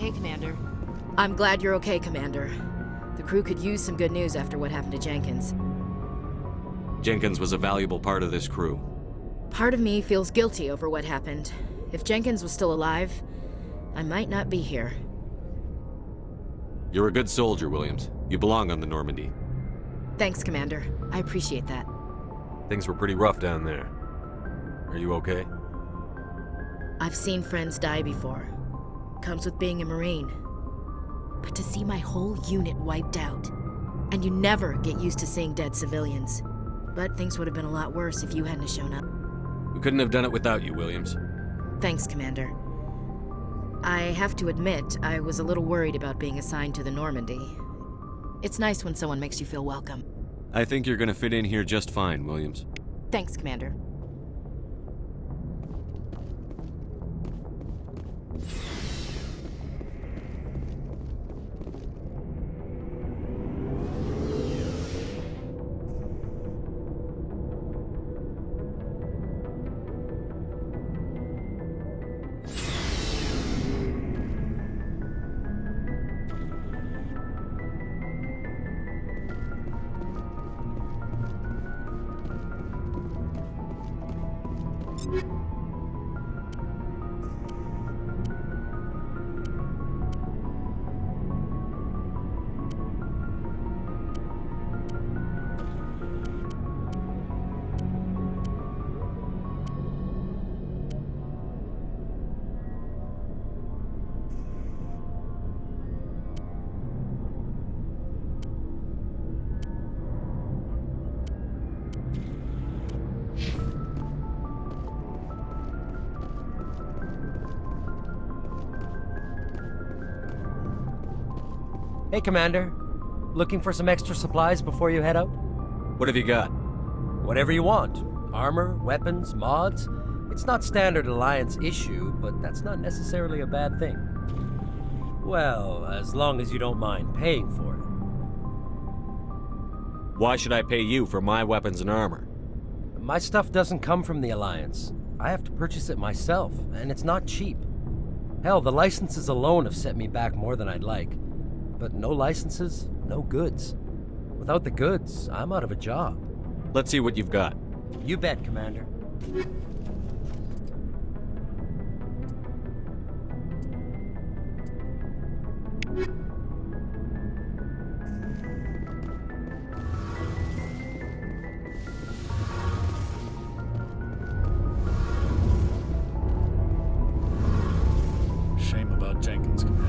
Hey, Commander. I'm glad you're okay, Commander. The crew could use some good news after what happened to Jenkins. Jenkins was a valuable part of this crew. Part of me feels guilty over what happened. If Jenkins was still alive, I might not be here. You're a good soldier, Williams. You belong on the Normandy. Thanks, Commander. I appreciate that. Things were pretty rough down there. Are you okay? I've seen friends die before. Comes with being a Marine. But to see my whole unit wiped out, and you never get used to seeing dead civilians. But things would have been a lot worse if you hadn't shown up. We couldn't have done it without you, Williams. Thanks, Commander. I have to admit, I was a little worried about being assigned to the Normandy. It's nice when someone makes you feel welcome. I think you're gonna fit in here just fine, Williams. Thanks, Commander. Hey, Commander. Looking for some extra supplies before you head out? What have you got? Whatever you want. Armor, weapons, mods. It's not standard Alliance issue, but that's not necessarily a bad thing. Well, as long as you don't mind paying for it. Why should I pay you for my weapons and armor? My stuff doesn't come from the Alliance. I have to purchase it myself, and it's not cheap. Hell, the licenses alone have set me back more than I'd like. But no licenses, no goods. Without the goods, I'm out of a job. Let's see what you've got. You bet, Commander. Shame about Jenkins, Commander.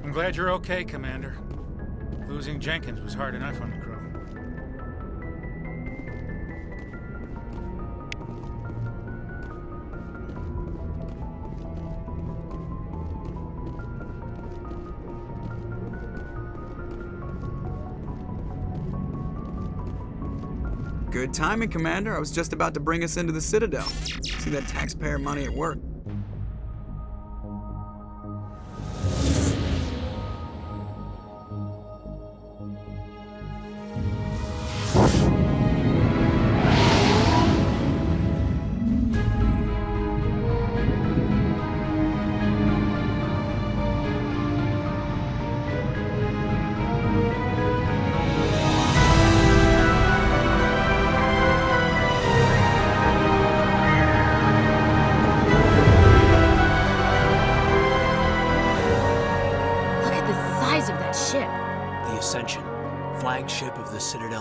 I'm glad you're okay, Commander. Losing Jenkins was hard enough on the crew. Good timing, Commander. I was just about to bring us into the Citadel. See that taxpayer money at work.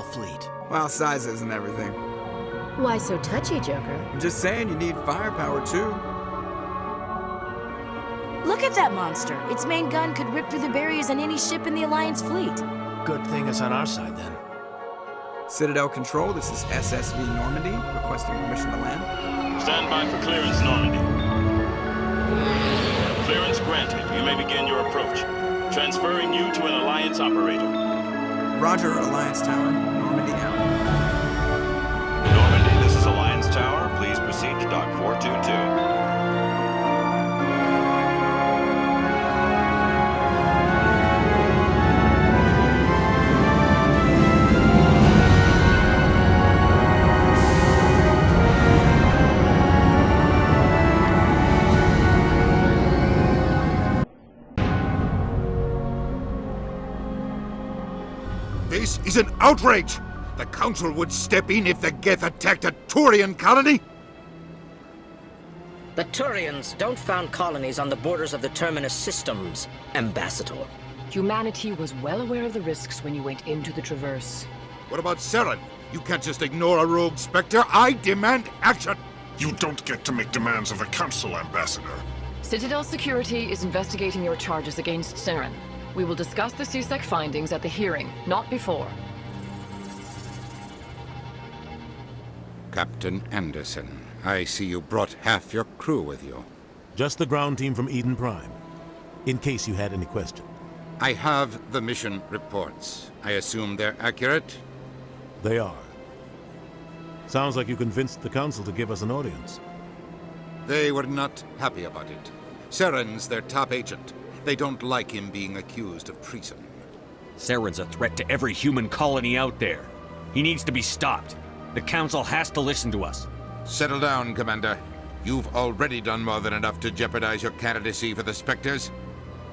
fleet. Well, sizes and everything. Why so touchy, Joker? I'm just saying you need firepower too. Look at that monster. Its main gun could rip through the barriers on any ship in the Alliance fleet. Good thing it's on our side, then. Citadel Control, this is SSV Normandy, requesting permission to land. Stand by for clearance, Normandy. Clearance granted. You may begin your approach. Transferring you to an Alliance operator. Roger, Alliance Tower. Normandy out. Normandy, this is Alliance Tower. Please proceed to Dock 422. This is an outrage! The Council would step in if the Geth attacked a Turian colony? The Turians don't found colonies on the borders of the Terminus systems, Ambassador. Humanity was well aware of the risks when you went into the Traverse. What about Saren? You can't just ignore a rogue Spectre. I demand action! You don't get to make demands of the Council, Ambassador. Citadel Security is investigating your charges against Saren. We will discuss the CSEC findings at the hearing, not before. Captain Anderson, I see you brought half your crew with you. Just the ground team from Eden Prime, in case you had any question. I have the mission reports. I assume they're accurate? They are. Sounds like you convinced the Council to give us an audience. They were not happy about it. Saren's their top agent. They don't like him being accused of treason. Saren's a threat to every human colony out there. He needs to be stopped. The Council has to listen to us. Settle down, Commander. You've already done more than enough to jeopardize your candidacy for the Spectres.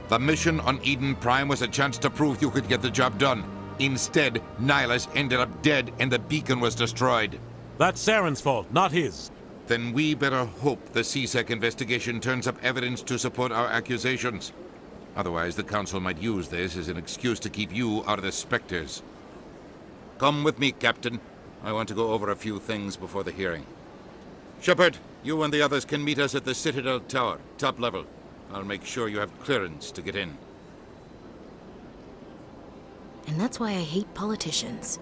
The mission on Eden Prime was a chance to prove you could get the job done. Instead, Nihilus ended up dead and the beacon was destroyed. That's Saren's fault, not his. Then we better hope the CSEC investigation turns up evidence to support our accusations. Otherwise, the Council might use this as an excuse to keep you out of the Spectres. Come with me, Captain. I want to go over a few things before the hearing. Shepard, you and the others can meet us at the Citadel Tower, top level. I'll make sure you have clearance to get in. And that's why I hate politicians.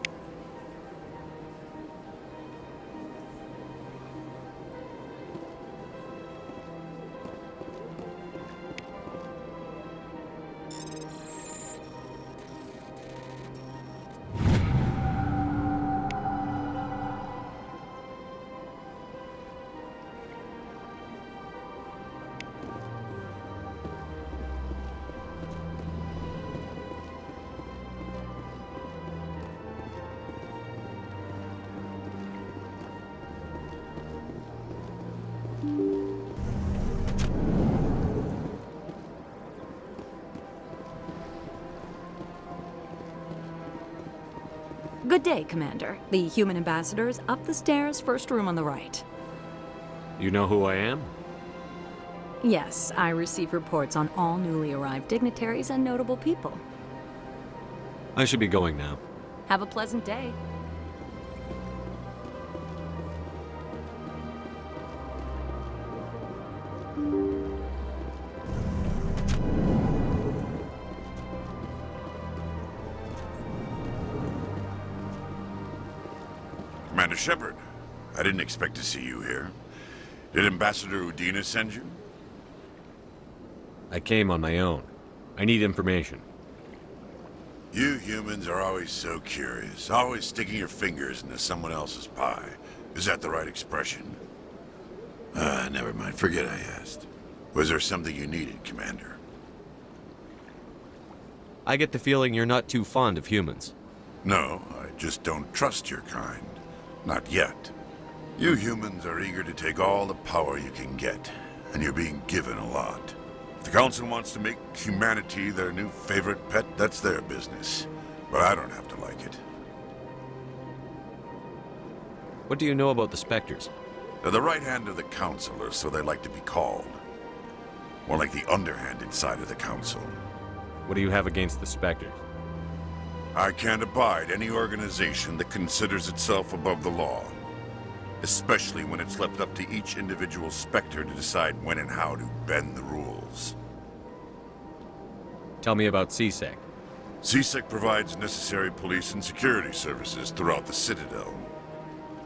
Good day, Commander. The human ambassador is up the stairs, first room on the right. You know who I am? Yes, I receive reports on all newly arrived dignitaries and notable people. I should be going now. Have a pleasant day. Commander Shepard, I didn't expect to see you here. Did Ambassador Udina send you? I came on my own. I need information. You humans are always so curious, always sticking your fingers into someone else's pie. Is that the right expression? Never mind. Forget I asked. Was there something you needed, Commander? I get the feeling you're not too fond of humans. No, I just don't trust your kind. Not yet. You humans are eager to take all the power you can get, and you're being given a lot. If the Council wants to make humanity their new favorite pet, that's their business. But I don't have to like it. What do you know about the Spectres? They're the right hand of the Council, or so they like to be called. More like the underhanded side of the Council. What do you have against the Spectres? I can't abide any organization that considers itself above the law. Especially when it's left up to each individual Spectre to decide when and how to bend the rules. Tell me about CSEC. CSEC provides necessary police and security services throughout the Citadel.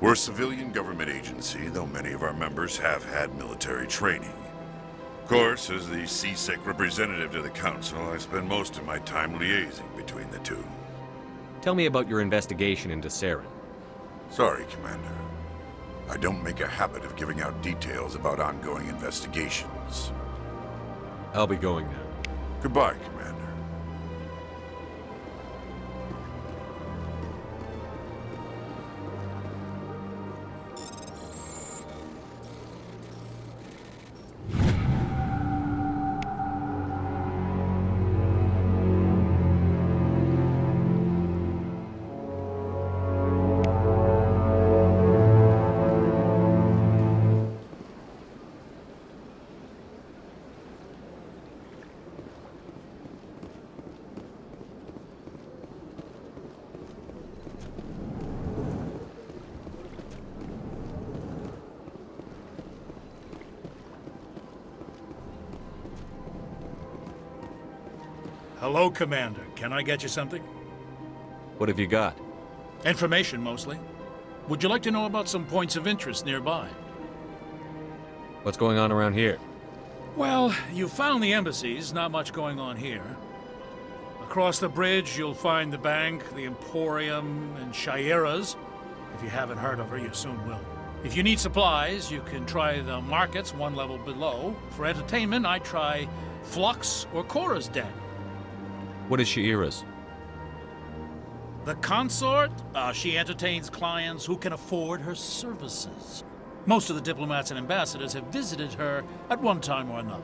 We're a civilian government agency, though many of our members have had military training. Of course, as the CSEC representative to the Council, I spend most of my time liaising between the two. Tell me about your investigation into Saren. Sorry, Commander. I don't make a habit of giving out details about ongoing investigations. I'll be going now. Goodbye, Commander. Hello, Commander. Can I get you something? What have you got? Information, mostly. Would you like to know about some points of interest nearby? What's going on around here? Well, you found the embassies, not much going on here. Across the bridge, you'll find the bank, the Emporium, and Shaira's. If you haven't heard of her, you soon will. If you need supplies, you can try the markets one level below. For entertainment, I try Flux or Cora's Den. What is Shaira's? The consort? She entertains clients who can afford her services. Most of the diplomats and ambassadors have visited her at one time or another.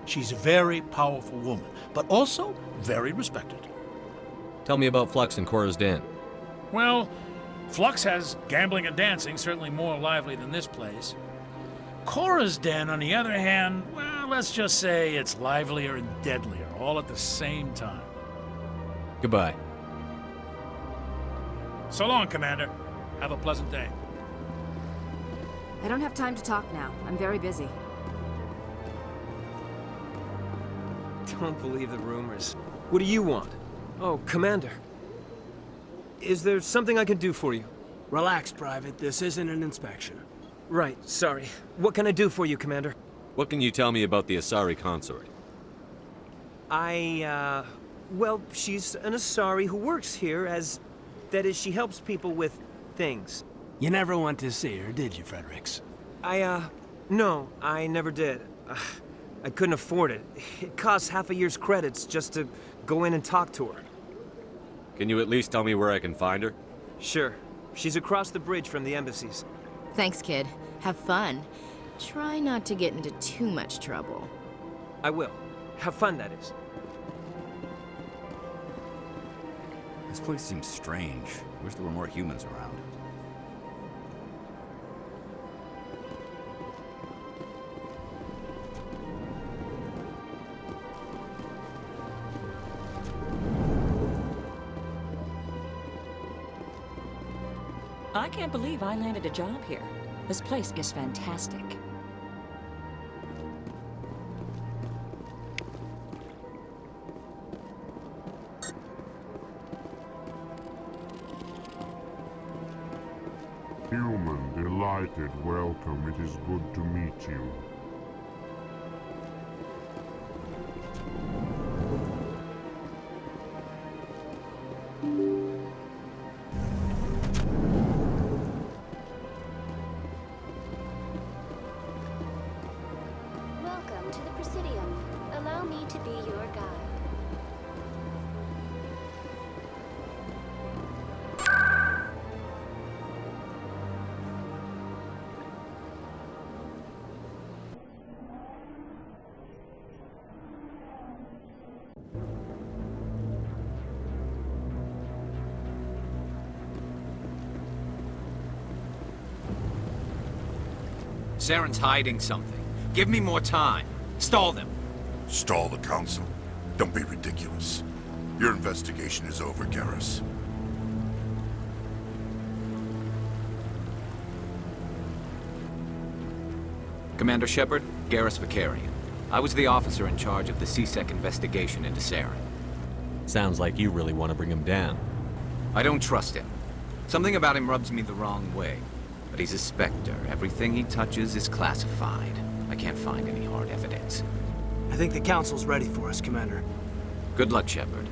She's a very powerful woman, but also very respected. Tell me about Flux and Cora's Den. Well, Flux has gambling and dancing, certainly more lively than this place. Cora's Den, on the other hand, well, let's just say it's livelier and deadlier, all at the same time. Goodbye. So long, Commander. Have a pleasant day. I don't have time to talk now. I'm very busy. Don't believe the rumors. What do you want? Oh, Commander. Is there something I can do for you? Relax, Private. This isn't an inspection. Right, sorry. What can I do for you, Commander? What can you tell me about the Asari consort? Well, she's an Asari who works here as... That is, she helps people with things. You never went to see her, did you, Fredericks? No, I never did. I couldn't afford it. It costs half a year's credits just to go in and talk to her. Can you at least tell me where I can find her? Sure. She's across the bridge from the embassies. Thanks, kid. Have fun. Try not to get into too much trouble. I will. Have fun, that is. This place seems strange. Wish there were more humans around. I can't believe I landed a job here. This place is fantastic. Human, delighted, welcome. It is good to meet you. Welcome to the Presidium. Allow me to be your guide. Saren's hiding something. Give me more time. Stall them. Stall the Council? Don't be ridiculous. Your investigation is over, Garrus. Commander Shepard, Garrus Vicarian. I was the officer in charge of the CSEC investigation into Saren. Sounds like you really want to bring him down. I don't trust him. Something about him rubs me the wrong way. But he's a Spectre. Everything he touches is classified. I can't find any hard evidence. I think the Council's ready for us, Commander. Good luck, Shepard.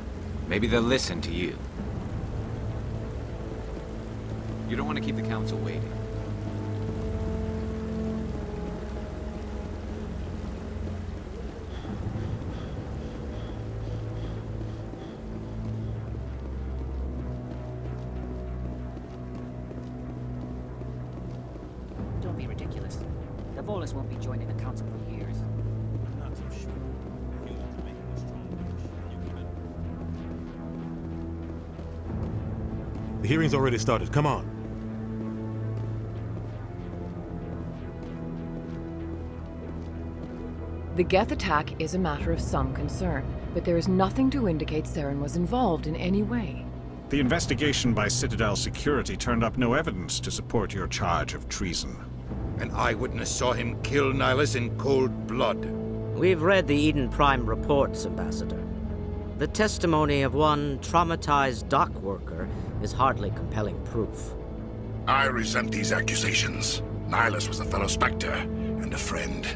Maybe they'll listen to you. You don't want to keep the Council waiting. Don't be ridiculous. The Volus won't be joining the Council for years. I'm not so sure. Humans are making a strong push. The hearing's already started. Come on. The Geth attack is a matter of some concern, but there is nothing to indicate Saren was involved in any way. The investigation by Citadel security turned up no evidence to support your charge of treason. An eyewitness saw him kill Nihilus in cold blood. We've read the Eden Prime reports, Ambassador. The testimony of one traumatized dock worker is hardly compelling proof. I resent these accusations. Nihilus was a fellow Spectre and a friend.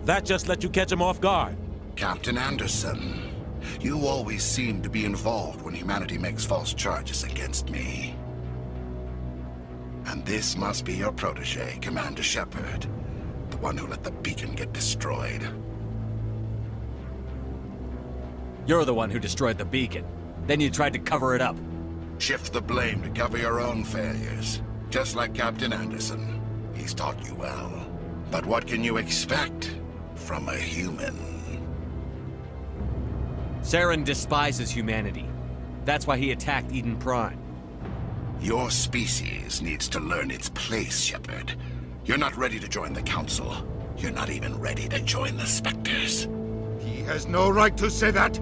That just let you catch him off guard. Captain Anderson, you always seem to be involved when humanity makes false charges against me. And this must be your protege, Commander Shepard, the one who let the beacon get destroyed. You're the one who destroyed the beacon. Then you tried to cover it up. Shift the blame to cover your own failures. Just like Captain Anderson. He's taught you well. But what can you expect from a human? Saren despises humanity. That's why he attacked Eden Prime. Your species needs to learn its place, Shepard. You're not ready to join the Council. You're not even ready to join the Spectres. He has no right to say that.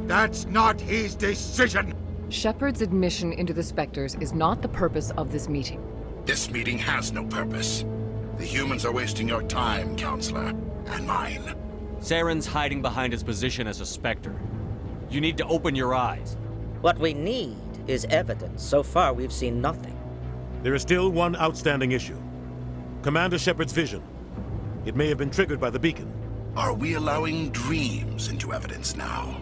That's not his decision. Shepard's admission into the Spectres is not the purpose of this meeting. This meeting has no purpose. The humans are wasting your time, Counselor, and mine. Saren's hiding behind his position as a Spectre. You need to open your eyes. What we need is evidence. So far, we've seen nothing. There is still one outstanding issue. Commander Shepard's vision. It may have been triggered by the beacon. Are we allowing dreams into evidence now?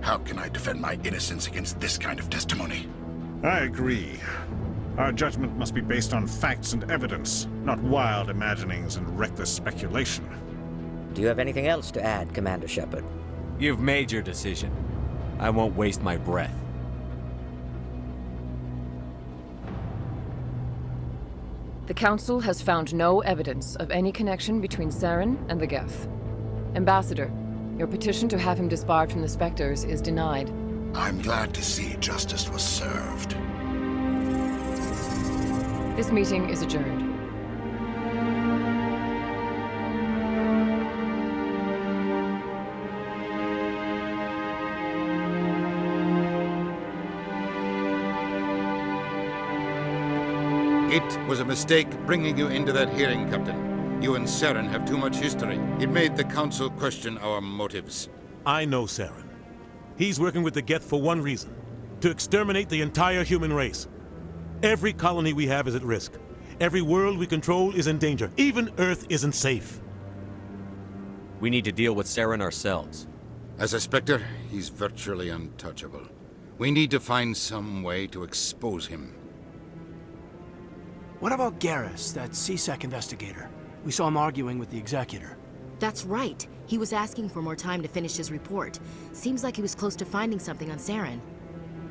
How can I defend my innocence against this kind of testimony? I agree. Our judgment must be based on facts and evidence, not wild imaginings and reckless speculation. Do you have anything else to add, Commander Shepard? You've made your decision. I won't waste my breath. The Council has found no evidence of any connection between Saren and the Geth. Ambassador, your petition to have him disbarred from the Spectres is denied. I'm glad to see justice was served. This meeting is adjourned. It was a mistake bringing you into that hearing, Captain. You and Saren have too much history. It made the Council question our motives. I know Saren. He's working with the Geth for one reason. To exterminate the entire human race. Every colony we have is at risk. Every world we control is in danger. Even Earth isn't safe. We need to deal with Saren ourselves. As a Spectre, he's virtually untouchable. We need to find some way to expose him. What about Garrus, that CSEC investigator? We saw him arguing with the Executor. That's right. He was asking for more time to finish his report. Seems like he was close to finding something on Saren.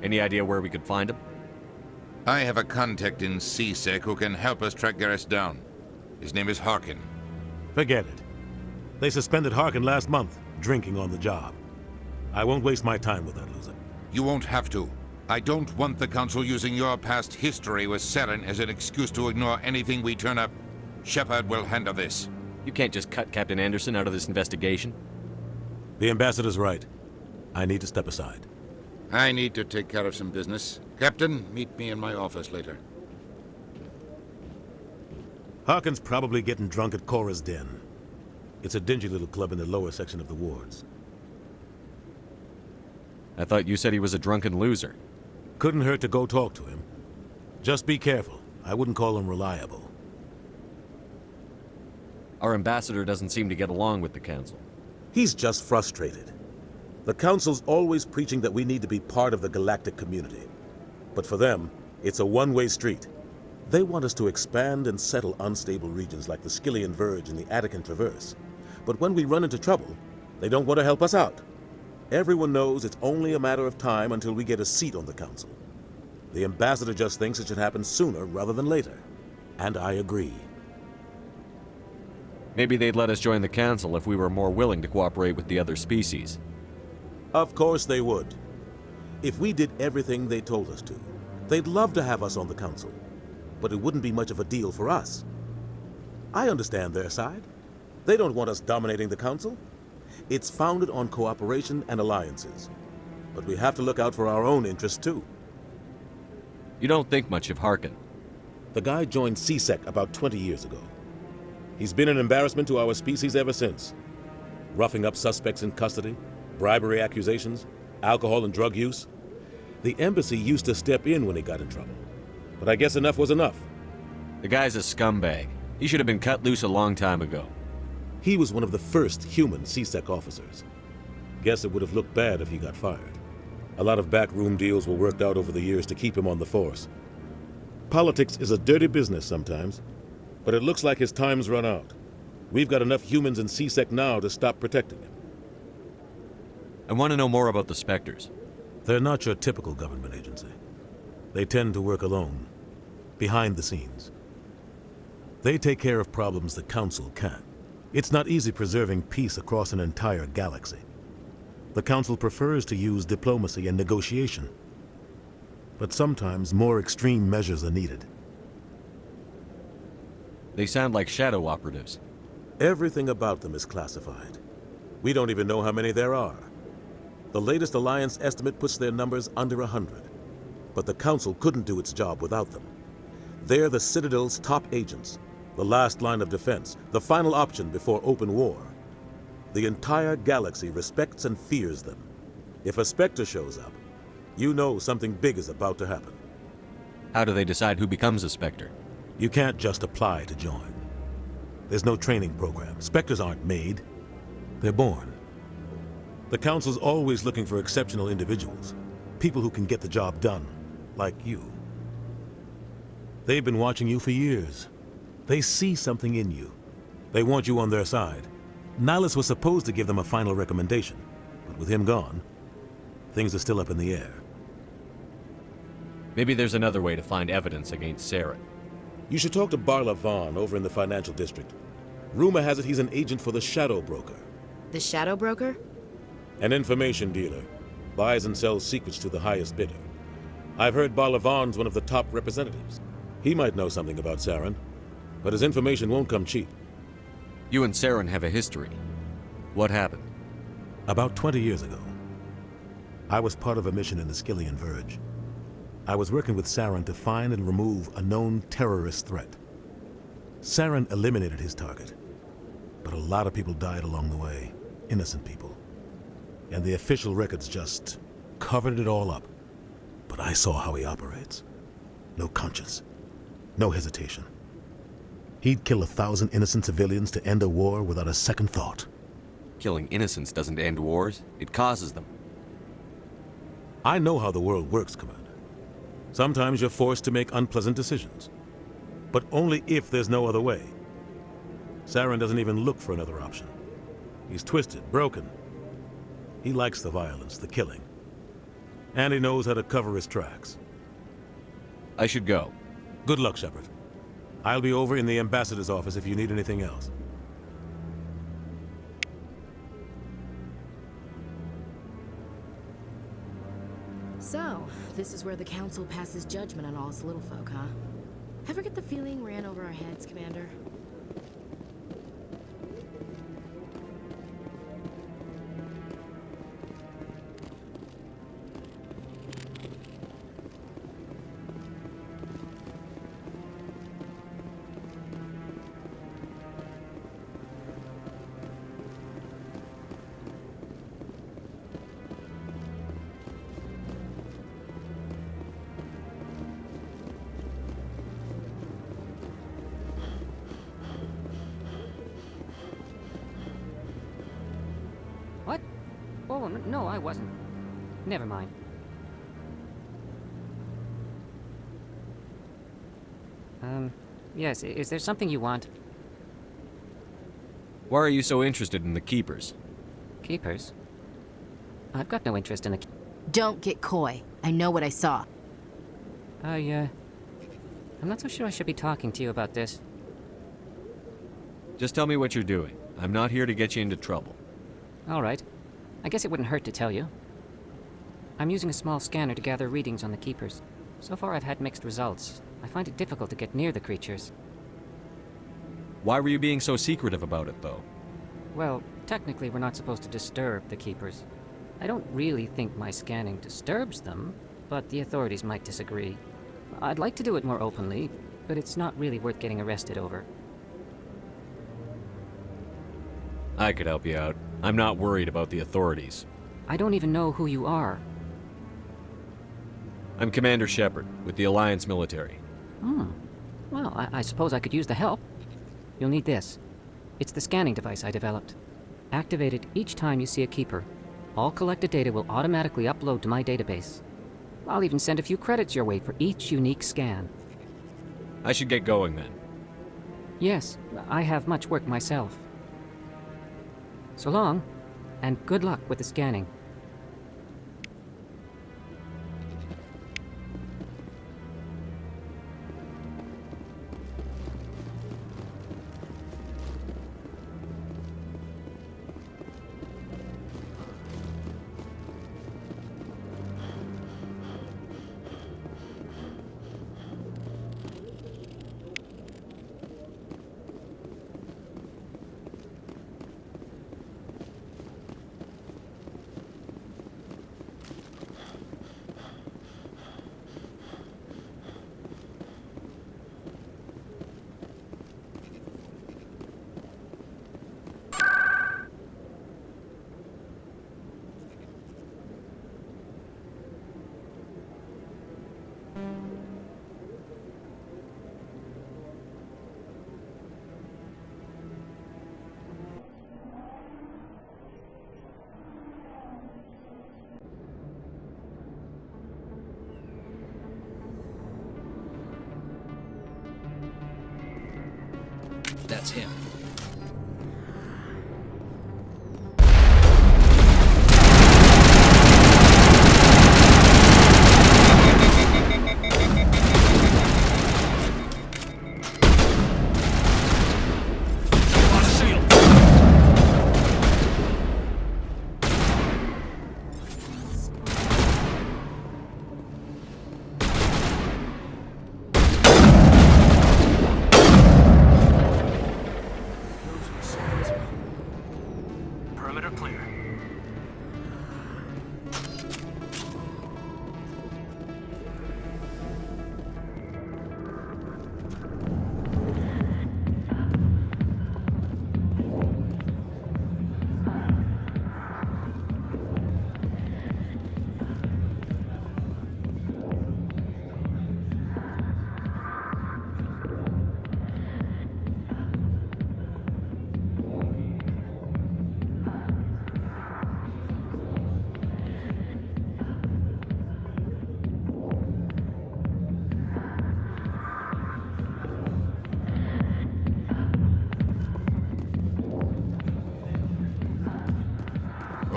Any idea where we could find him? I have a contact in CSEC who can help us track Garrus down. His name is Harkin. Forget it. They suspended Harkin last month, drinking on the job. I won't waste my time with that loser. You won't have to. I don't want the Council using your past history with Saren as an excuse to ignore anything we turn up. Shepard will handle this. You can't just cut Captain Anderson out of this investigation. The Ambassador's right. I need to step aside. I need to take care of some business. Captain, meet me in my office later. Harkin's probably getting drunk at Cora's Den. It's a dingy little club in the lower section of the wards. I thought you said he was a drunken loser. Couldn't hurt to go talk to him. Just be careful. I wouldn't call him reliable. Our ambassador doesn't seem to get along with the Council. He's just frustrated. The Council's always preaching that we need to be part of the galactic community. But for them, it's a one-way street. They want us to expand and settle unstable regions like the Skillian Verge and the Attican Traverse. But when we run into trouble, they don't want to help us out. Everyone knows it's only a matter of time until we get a seat on the Council. The ambassador just thinks it should happen sooner rather than later. And I agree. Maybe they'd let us join the Council if we were more willing to cooperate with the other species. Of course they would. If we did everything they told us to, they'd love to have us on the Council. But it wouldn't be much of a deal for us. I understand their side. They don't want us dominating the Council. It's founded on cooperation and alliances. But we have to look out for our own interests, too. You don't think much of Harkin. The guy joined CSEC about 20 years ago. He's been an embarrassment to our species ever since. Roughing up suspects in custody, bribery accusations, alcohol and drug use. The embassy used to step in when he got in trouble. But I guess enough was enough. The guy's a scumbag. He should have been cut loose a long time ago. He was one of the first human CSEC officers. Guess it would have looked bad if he got fired. A lot of backroom deals were worked out over the years to keep him on the force. Politics is a dirty business sometimes, but it looks like his time's run out. We've got enough humans in CSEC now to stop protecting him. I want to know more about the Spectres. They're not your typical government agency. They tend to work alone, behind the scenes. They take care of problems the Council can't. It's not easy preserving peace across an entire galaxy. The Council prefers to use diplomacy and negotiation. But sometimes more extreme measures are needed. They sound like shadow operatives. Everything about them is classified. We don't even know how many there are. The latest Alliance estimate puts their numbers under 100. But the Council couldn't do its job without them. They're the Citadel's top agents, the last line of defense, the final option before open war. The entire galaxy respects and fears them. If a Spectre shows up, you know something big is about to happen. How do they decide who becomes a Spectre? You can't just apply to join. There's no training program. Spectres aren't made. They're born. The Council's always looking for exceptional individuals. People who can get the job done, like you. They've been watching you for years. They see something in you. They want you on their side. Nihilus was supposed to give them a final recommendation, but with him gone, things are still up in the air. Maybe there's another way to find evidence against Saren. You should talk to Barla Vaughn over in the financial district. Rumor has it he's an agent for the Shadow Broker. The Shadow Broker? An information dealer. Buys and sells secrets to the highest bidder. I've heard Barla Vaughn's one of the top representatives. He might know something about Saren, but his information won't come cheap. You and Saren have a history. What happened? About 20 years ago, I was part of a mission in the Skillian Verge. I was working with Saren to find and remove a known terrorist threat. Saren eliminated his target, but a lot of people died along the way, innocent people. And the official records just covered it all up. But I saw how he operates. No conscience, no hesitation. He'd kill 1,000 innocent civilians to end a war without a second thought. Killing innocents doesn't end wars, it causes them. I know how the world works, Commander. Sometimes you're forced to make unpleasant decisions. But only if there's no other way. Saren doesn't even look for another option. He's twisted, broken. He likes the violence, the killing. And he knows how to cover his tracks. I should go. Good luck, Shepard. I'll be over in the ambassador's office if you need anything else. So, this is where the Council passes judgment on all us little folk, huh? Ever get the feeling ran over our heads, Commander? no, I wasn't. Never mind. Yes, is there something you want? Why are you so interested in the Keepers? Keepers? I've got no interest in the... Don't get coy. I know what I saw. I'm not so sure I should be talking to you about this. Just tell me what you're doing. I'm not here to get you into trouble. All right. I guess it wouldn't hurt to tell you. I'm using a small scanner to gather readings on the Keepers. So far I've had mixed results. I find it difficult to get near the creatures. Why were you being so secretive about it, though? Well, technically we're not supposed to disturb the Keepers. I don't really think my scanning disturbs them, but the authorities might disagree. I'd like to do it more openly, but it's not really worth getting arrested over. I could help you out. I'm not worried about the authorities. I don't even know who you are. I'm Commander Shepard, with the Alliance military. Well, I suppose I could use the help. You'll need this. It's the scanning device I developed. Activate it each time you see a Keeper. All collected data will automatically upload to my database. I'll even send a few credits your way for each unique scan. I should get going then. Yes, I have much work myself. So long, and good luck with the scanning. That's him.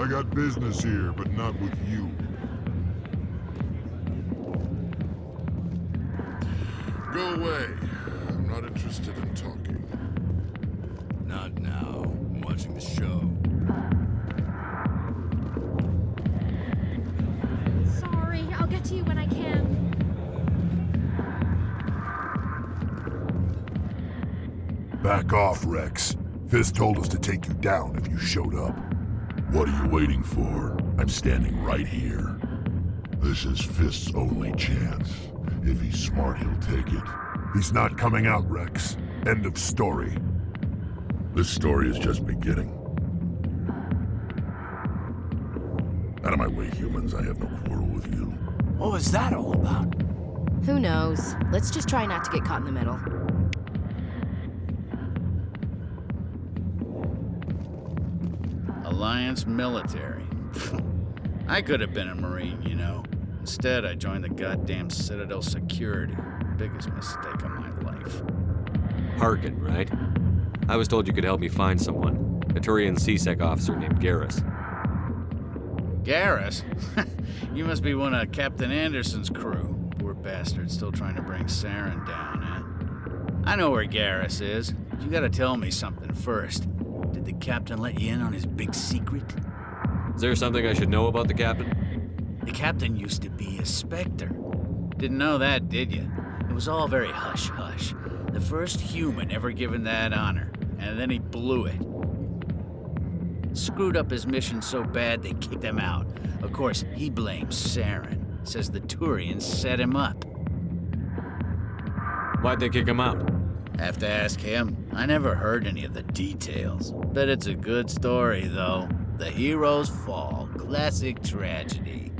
I got business here, but not with you. Go away. I'm not interested in talking. Not now. I'm watching the show. Sorry, I'll get to you when I can. Back off, Rex. Fist told us to take you down if you showed up. What are you waiting for? I'm standing right here. This is Fist's only chance. If he's smart, he'll take it. He's not coming out, Rex. End of story. This story is just beginning. Out of my way, humans. I have no quarrel with you. What was that all about? Who knows? Let's just try not to get caught in the middle. Alliance military. I could have been a Marine, you know. Instead, I joined the goddamn Citadel security. Biggest mistake of my life. Harkin, right? I was told you could help me find someone. A Turian CSEC officer named Garrus. Garrus? You must be one of Captain Anderson's crew. Poor bastard, still trying to bring Saren down, huh? I know where Garrus is, but you gotta tell me something first. Did the captain let you in on his big secret? Is there something I should know about the captain? The captain used to be a Spectre. Didn't know that, did you? It was all very hush-hush. The first human ever given that honor, and then he blew it. Screwed up his mission so bad they kicked him out. Of course, he blames Saren. Says the Turians set him up. Why'd they kick him out? Have to ask him. I never heard any of the details. Bet it's a good story, though. The heroes fall. Classic tragedy.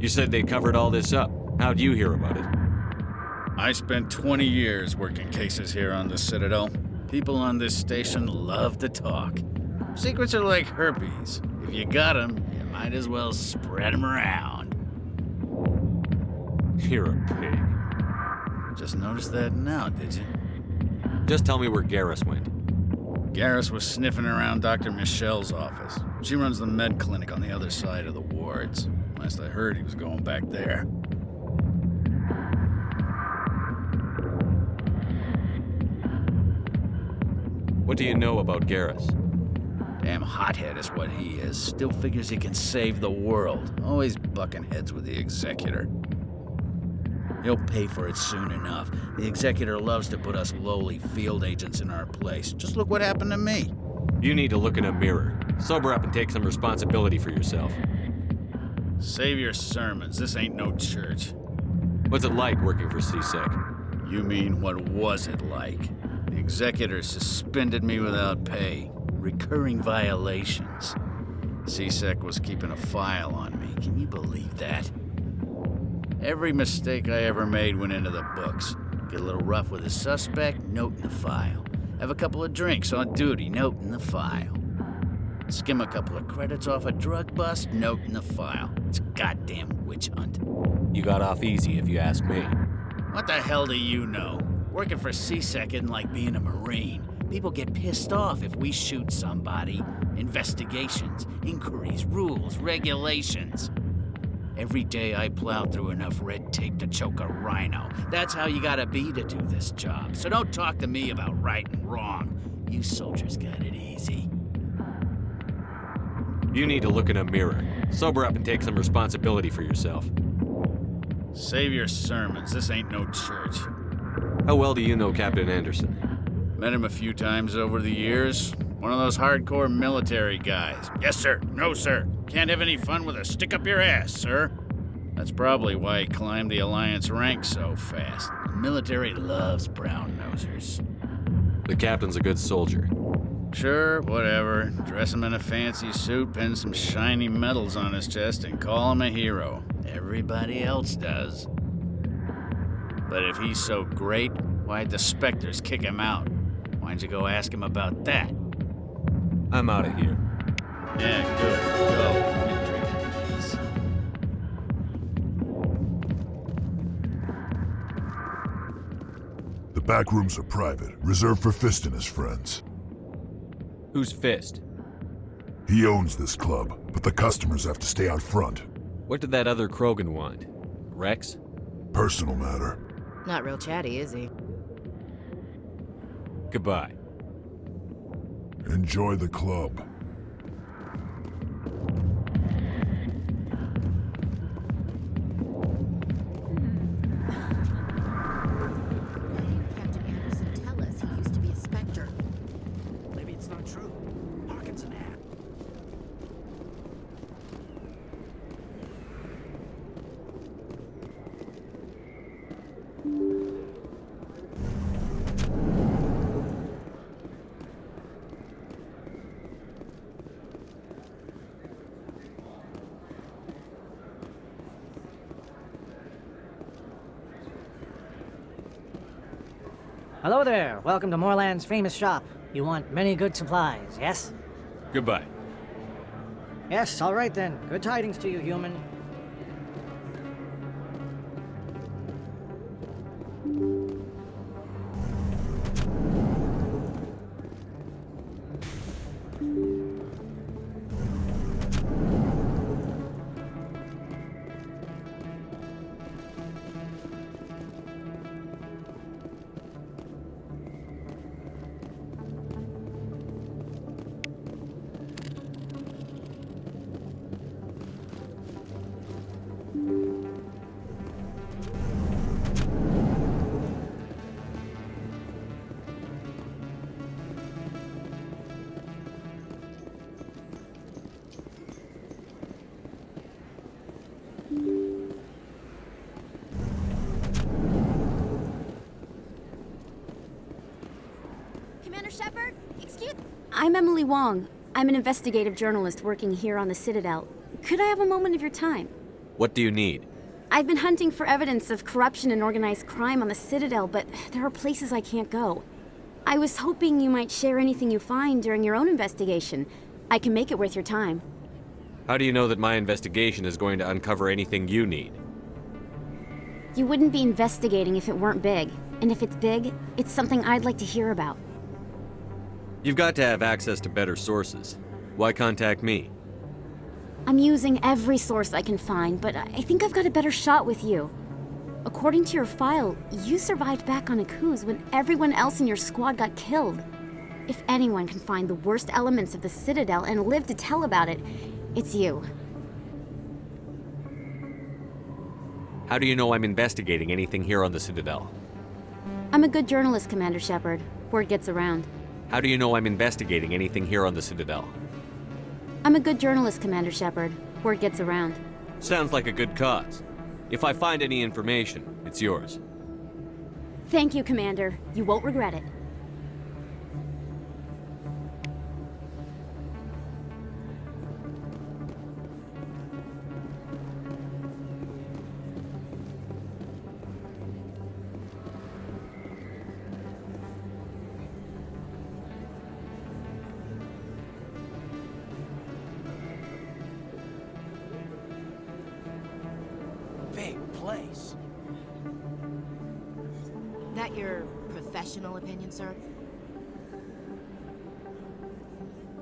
You said they covered all this up. How'd you hear about it? I spent 20 years working cases here on the Citadel. People on this station love to talk. Secrets are like herpes. If you got them, you might as well spread them around. You're a pig. Just noticed that now, did you? Just tell me where Garrus went. Garrus was sniffing around Dr. Michelle's office. She runs the med clinic on the other side of the wards. Last I heard, he was going back there. What do you know about Garrus? Damn hothead is what he is. Still figures he can save the world. Always bucking heads with the Executor. He'll pay for it soon enough. The Executor loves to put us lowly field agents in our place. Just look what happened to me. You need to look in a mirror. Sober up and take some responsibility for yourself. Save your sermons. This ain't no church. What's it like working for CSEC? You mean, what was it like? The Executor suspended me without pay. Recurring violations. CSEC was keeping a file on me. Can you believe that? Every mistake I ever made went into the books. Get a little rough with a suspect, note in the file. Have a couple of drinks on duty, note in the file. Skim a couple of credits off a drug bust, note in the file. It's a goddamn witch hunt. You got off easy, if you ask me. What the hell do you know? Working for CSEC isn't like being a Marine. People get pissed off if we shoot somebody. Investigations, inquiries, rules, regulations. Every day I plow through enough red tape to choke a rhino. That's how you gotta be to do this job. So don't talk to me about right and wrong. You soldiers got it easy. You need to look in a mirror. Sober up and take some responsibility for yourself. Save your sermons. This ain't no church. How well do you know Captain Anderson? Met him a few times over the years. One of those hardcore military guys. Yes, sir. No, sir. Can't have any fun with a stick up your ass, sir. That's probably why he climbed the Alliance ranks so fast. The military loves brown-nosers. The captain's a good soldier. Sure, whatever. Dress him in a fancy suit, pin some shiny medals on his chest, and call him a hero. Everybody else does. But if he's so great, why'd the Spectres kick him out? Why'd you go ask him about that? I'm out of here. Yeah, good. Go. Get drinking, please. The back rooms are private, reserved for Fist and his friends. Who's Fist? He owns this club, but the customers have to stay out front. What did that other Krogan want? Rex? Personal matter. Not real chatty, is he? Goodbye. Enjoy the club. Captain Anderson tell us he used to be a Spectre. Maybe it's not true. Harkin's an ad. Hello there. Welcome to Moorland's famous shop. You want many good supplies, yes? Goodbye. Yes, all right then. Good tidings to you, human. Commander Shepard, I'm Emily Wong. I'm an investigative journalist working here on the Citadel. Could I have a moment of your time? What do you need? I've been hunting for evidence of corruption and organized crime on the Citadel, but there are places I can't go. I was hoping you might share anything you find during your own investigation. I can make it worth your time. How do you know that my investigation is going to uncover anything you need? You wouldn't be investigating if it weren't big. And if it's big, it's something I'd like to hear about. You've got to have access to better sources. Why contact me? I'm using every source I can find, but I think I've got a better shot with you. According to your file, you survived back on Akuz when everyone else in your squad got killed. If anyone can find the worst elements of the Citadel and live to tell about it, it's you. How do you know I'm investigating anything here on the Citadel? I'm a good journalist, Commander Shepard. Word gets around. How do you know I'm investigating anything here on the Citadel? I'm a good journalist, Commander Shepard. Word gets around. Sounds like a good cause. If I find any information, it's yours. Thank you, Commander. You won't regret it. Big place. That your professional opinion, sir?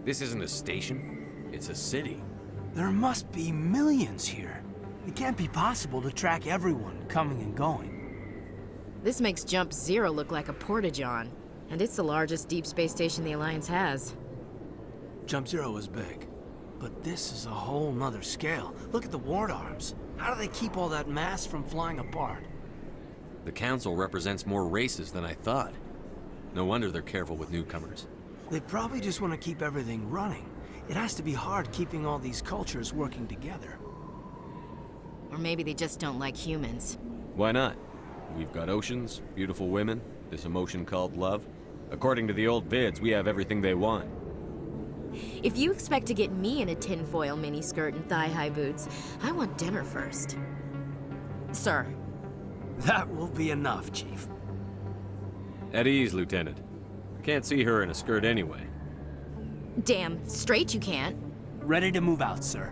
This isn't a station. It's a city. There must be millions here. It can't be possible to track everyone coming and going. This makes Jump Zero look like a porta-john, and it's the largest deep space station the Alliance has. Jump Zero is big, but this is a whole nother scale. Look at the ward arms. How do they keep all that mass from flying apart? The Council represents more races than I thought. No wonder they're careful with newcomers. They probably just want to keep everything running. It has to be hard keeping all these cultures working together. Or maybe they just don't like humans. Why not? We've got oceans, beautiful women, this emotion called love. According to the old vids, we have everything they want. If you expect to get me in a tinfoil miniskirt and thigh-high boots, I want dinner first. Sir. That will be enough, Chief. At ease, Lieutenant. Can't see her in a skirt anyway. Damn straight you can't. Ready to move out, sir.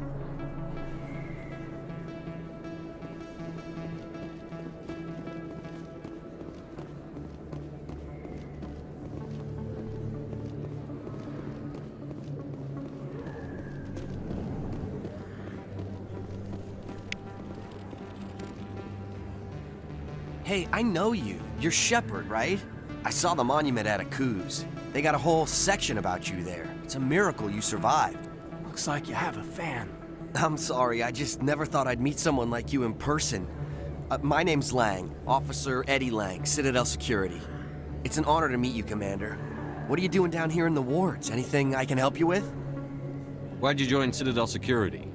Hey, I know you. You're Shepard, right? I saw the monument at Akuz. They got a whole section about you there. It's a miracle you survived. Looks like you have a fan. I'm sorry, I just never thought I'd meet someone like you in person. My name's Lang, Officer Eddie Lang, Citadel Security. It's an honor to meet you, Commander. What are you doing down here in the wards? Anything I can help you with? Why'd you join Citadel Security?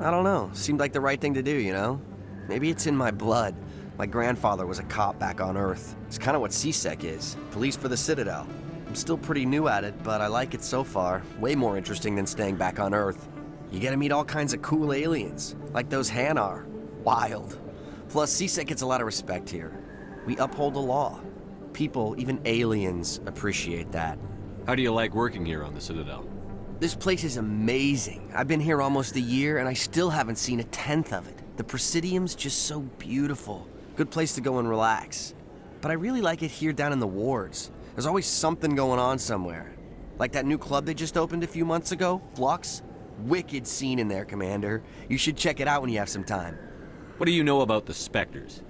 I don't know. Seemed like the right thing to do, you know? Maybe it's in my blood. My grandfather was a cop back on Earth. It's kind of what CSEC is. Police for the Citadel. I'm still pretty new at it, but I like it so far. Way more interesting than staying back on Earth. You get to meet all kinds of cool aliens, like those Hanar. Wild. Plus, CSEC gets a lot of respect here. We uphold the law. People, even aliens, appreciate that. How do you like working here on the Citadel? This place is amazing. I've been here almost a year, and I still haven't seen a tenth of it. The Presidium's just so beautiful. Good place to go and relax. But I really like it here down in the wards. There's always something going on somewhere. Like that new club they just opened a few months ago, Flux. Wicked scene in there, Commander. You should check it out when you have some time. What do you know about the Spectres?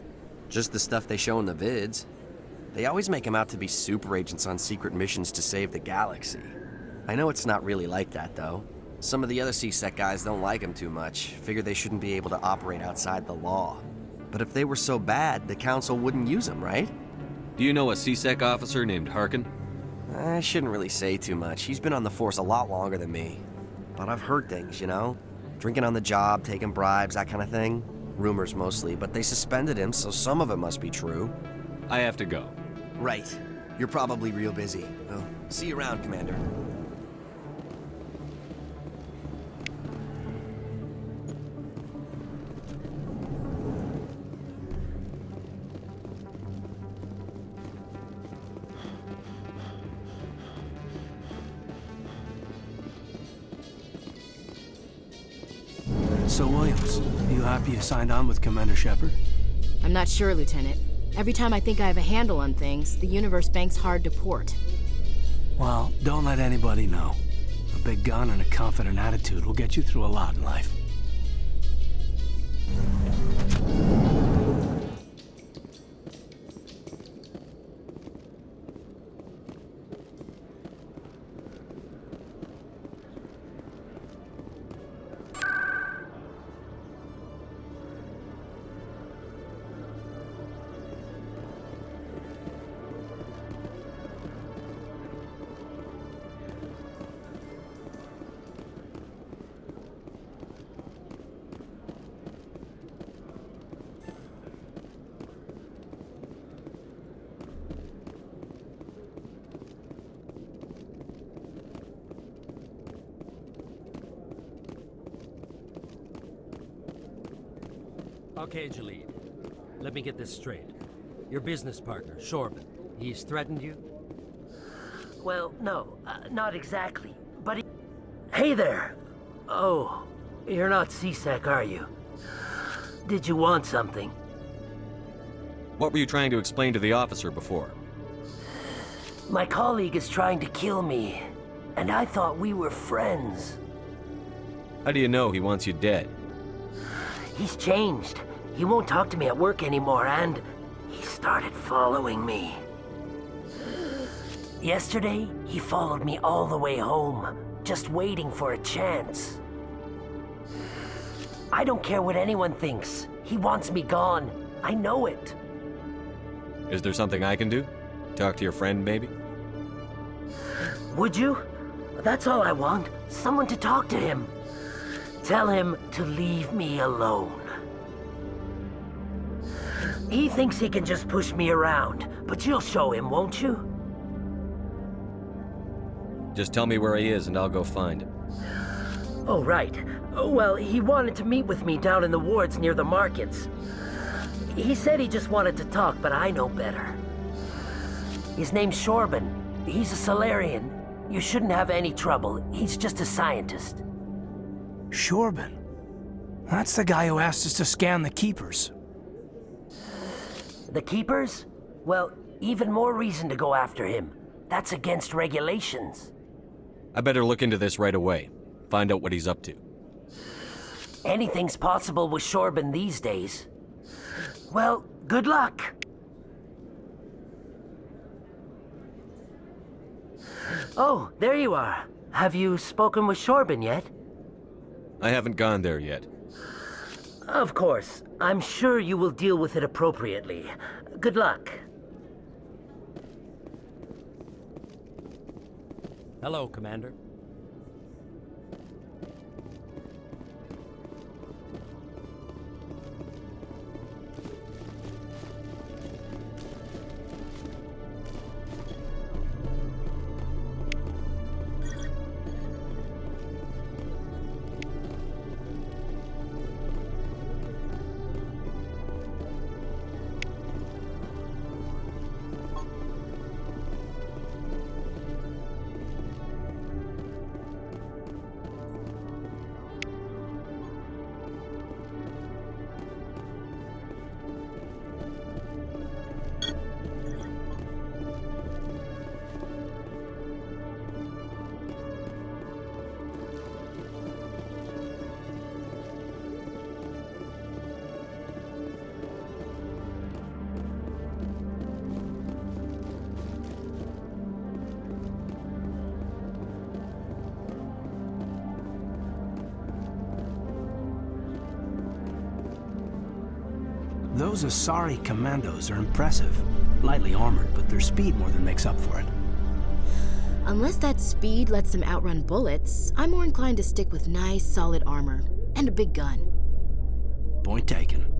Just the stuff they show in the vids. They always make them out to be super agents on secret missions to save the galaxy. I know it's not really like that, though. Some of the other CSEC guys don't like them too much, figure they shouldn't be able to operate outside the law. But if they were so bad, the Council wouldn't use them, right? Do you know a CSEC officer named Harkin? I shouldn't really say too much. He's been on the force a lot longer than me. But I've heard things, you know? Drinking on the job, taking bribes, that kind of thing. Rumors mostly, but they suspended him, so some of it must be true. I have to go. Right. You're probably real busy. Well, see you around, Commander. So, Williams, you happy you signed on with Commander Shepard? I'm not sure, Lieutenant. Every time I think I have a handle on things, the universe banks hard to port. Well, don't let anybody know. A big gun and a confident attitude will get you through a lot in life. Okay, Jalid. Let me get this straight. Your business partner, Shorban, he's threatened you? Well, no, not exactly. But he... Hey there! Oh, you're not CSEC, are you? Did you want something? What were you trying to explain to the officer before? My colleague is trying to kill me, and I thought we were friends. How do you know he wants you dead? He's changed. He won't talk to me at work anymore, and he started following me. Yesterday, he followed me all the way home, just waiting for a chance. I don't care what anyone thinks. He wants me gone. I know it. Is there something I can do? Talk to your friend, maybe? Would you? That's all I want. Someone to talk to him. Tell him to leave me alone. He thinks he can just push me around, but you'll show him, won't you? Just tell me where he is and I'll go find him. Oh, right. Well, he wanted to meet with me down in the wards near the markets. He said he just wanted to talk, but I know better. His name's Shorban. He's a Solarian. You shouldn't have any trouble. He's just a scientist. Shorban? That's the guy who asked us to scan the Keepers. The Keepers? Well, even more reason to go after him. That's against regulations. I better look into this right away. Find out what he's up to. Anything's possible with Shorban these days. Well, good luck. Oh, there you are. Have you spoken with Shorban yet? I haven't gone there yet. Of course. I'm sure you will deal with it appropriately. Good luck. Hello, Commander. Those Asari commandos are impressive. Lightly armored, but their speed more than makes up for it. Unless that speed lets them outrun bullets, I'm more inclined to stick with nice, solid armor and a big gun. Point taken.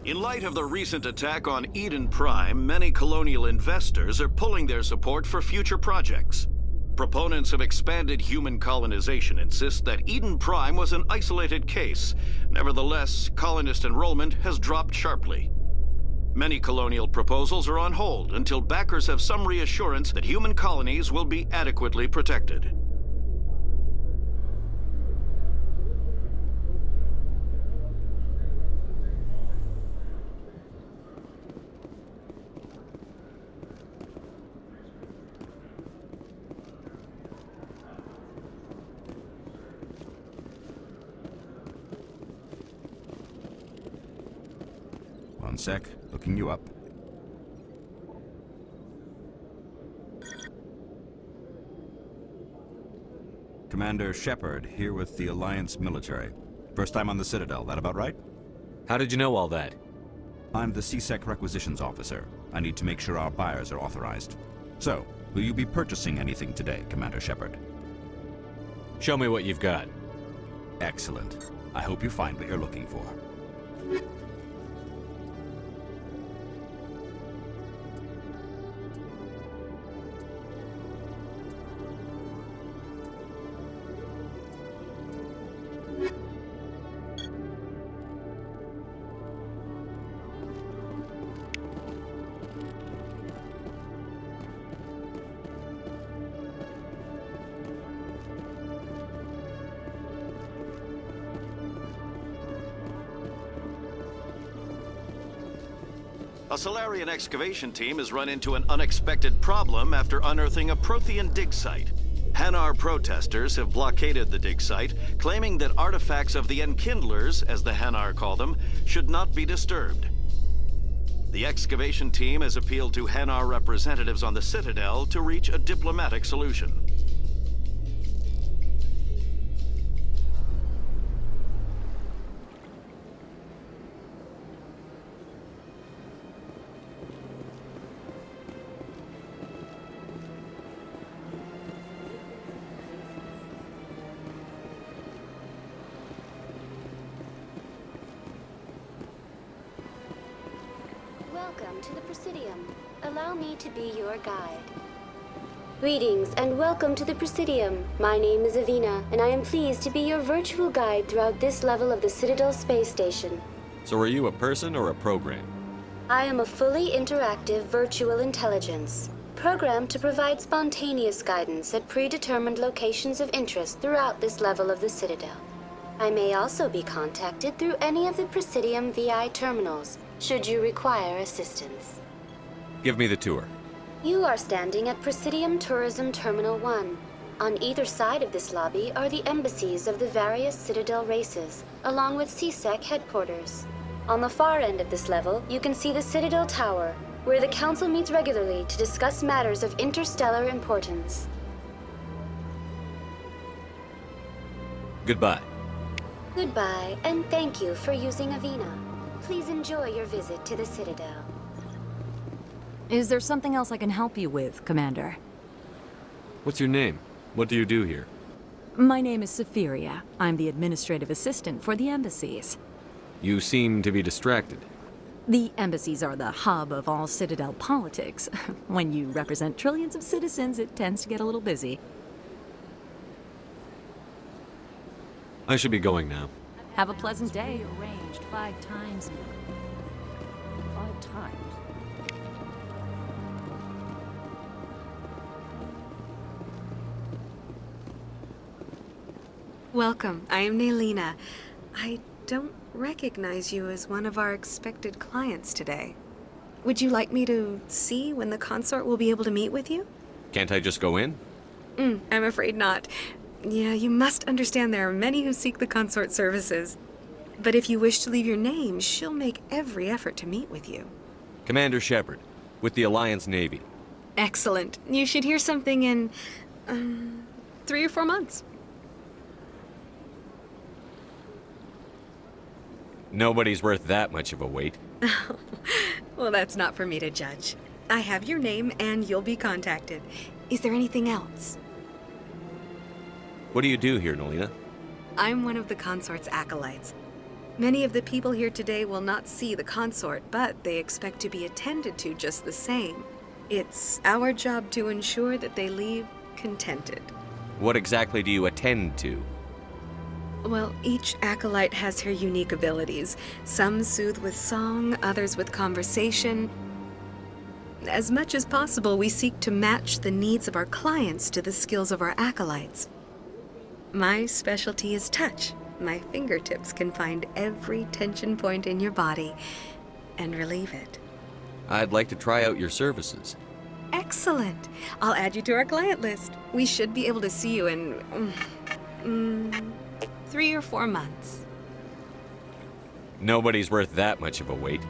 In light of the recent attack on Eden Prime, many colonial investors are pulling their support for future projects. Proponents of expanded human colonization insist that Eden Prime was an isolated case. Nevertheless, colonist enrollment has dropped sharply. Many colonial proposals are on hold until backers have some reassurance that human colonies will be adequately protected. One sec, looking you up. Commander Shepard, here with the Alliance military. First time on the Citadel, that about right? How did you know all that? I'm the CSEC requisitions officer. I need to make sure our buyers are authorized. So, will you be purchasing anything today, Commander Shepard? Show me what you've got. Excellent. I hope you find what you're looking for. A Solarian excavation team has run into an unexpected problem after unearthing a Prothean dig site. Hanar protesters have blockaded the dig site, claiming that artifacts of the Enkindlers, as the Hanar call them, should not be disturbed. The excavation team has appealed to Hanar representatives on the Citadel to reach a diplomatic solution. Welcome to the Presidium. Allow me to be your guide. Greetings and welcome to the Presidium. My name is Avina, and I am pleased to be your virtual guide throughout this level of the Citadel space station. So are you a person or a program? I am a fully interactive virtual intelligence, programmed to provide spontaneous guidance at predetermined locations of interest throughout this level of the Citadel. I may also be contacted through any of the Presidium VI terminals, should you require assistance. Give me the tour. You are standing at Presidium Tourism Terminal 1. On either side of this lobby are the embassies of the various Citadel races, along with CSEC headquarters. On the far end of this level, you can see the Citadel Tower, where the Council meets regularly to discuss matters of interstellar importance. Goodbye. Goodbye, and thank you for using Avina. Please enjoy your visit to the Citadel. Is there something else I can help you with, Commander? What's your name? What do you do here? My name is Safiria. I'm the administrative assistant for the embassies. You seem to be distracted. The embassies are the hub of all Citadel politics. When you represent trillions of citizens, it tends to get a little busy. I should be going now. Have a pleasant day. Arranged 5 times now. 5 times? Welcome. I am Naylina. I don't recognize you as one of our expected clients today. Would you like me to see when the consort will be able to meet with you? Can't I just go in? I'm afraid not. Yeah, you must understand there are many who seek the consort services. But if you wish to leave your name, she'll make every effort to meet with you. Commander Shepard, with the Alliance Navy. Excellent. You should hear something in 3 or 4 months. Nobody's worth that much of a wait. Well, that's not for me to judge. I have your name and you'll be contacted. Is there anything else? What do you do here, Nelina? I'm one of the consort's acolytes. Many of the people here today will not see the consort, but they expect to be attended to just the same. It's our job to ensure that they leave contented. What exactly do you attend to? Well, each acolyte has her unique abilities. Some soothe with song, others with conversation. As much as possible, we seek to match the needs of our clients to the skills of our acolytes. My specialty is touch. My fingertips can find every tension point in your body and relieve it. I'd like to try out your services. Excellent. I'll add you to our client list. We should be able to see you in 3 or 4 months. Nobody's worth that much of a wait.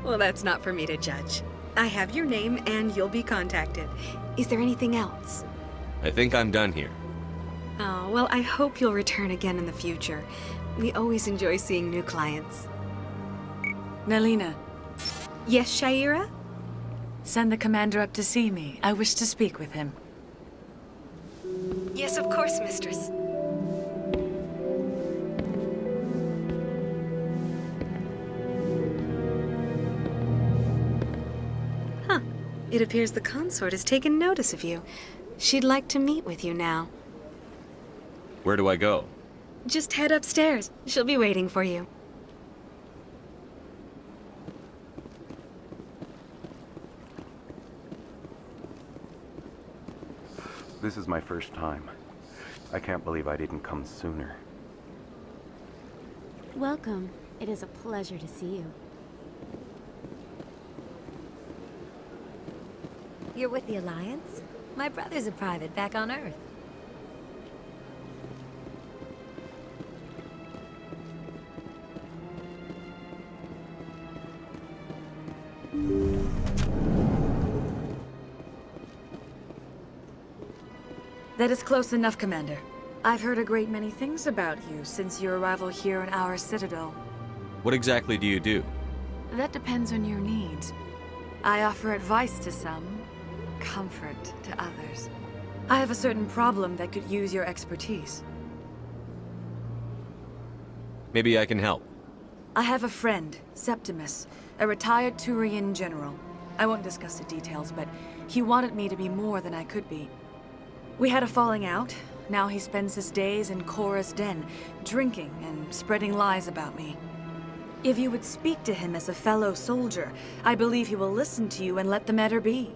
Well, that's not for me to judge. I have your name and you'll be contacted. Is there anything else? I think I'm done here. Oh, well, I hope you'll return again in the future. We always enjoy seeing new clients. Nelina. Yes, Shaira? Send the commander up to see me. I wish to speak with him. Yes, of course, mistress. Huh. It appears the consort has taken notice of you. She'd like to meet with you now. Where do I go? Just head upstairs. She'll be waiting for you. This is my first time. I can't believe I didn't come sooner. Welcome. It is a pleasure to see you. You're with the Alliance? My brother's a private back on Earth. That is close enough, Commander. I've heard a great many things about you since your arrival here in our Citadel. What exactly do you do? That depends on your needs. I offer advice to some, comfort to others. I have a certain problem that could use your expertise. Maybe I can help. I have a friend, Septimus, a retired Turian general. I won't discuss the details, but he wanted me to be more than I could be. We had a falling out. Now he spends his days in Cora's den, drinking and spreading lies about me. If you would speak to him as a fellow soldier, I believe he will listen to you and let the matter be.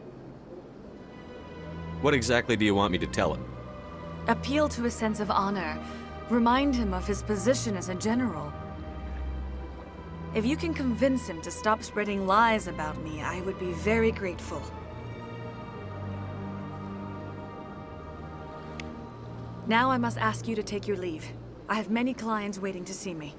What exactly do you want me to tell him? Appeal to his sense of honor. Remind him of his position as a general. If you can convince him to stop spreading lies about me, I would be very grateful. Now I must ask you to take your leave. I have many clients waiting to see me.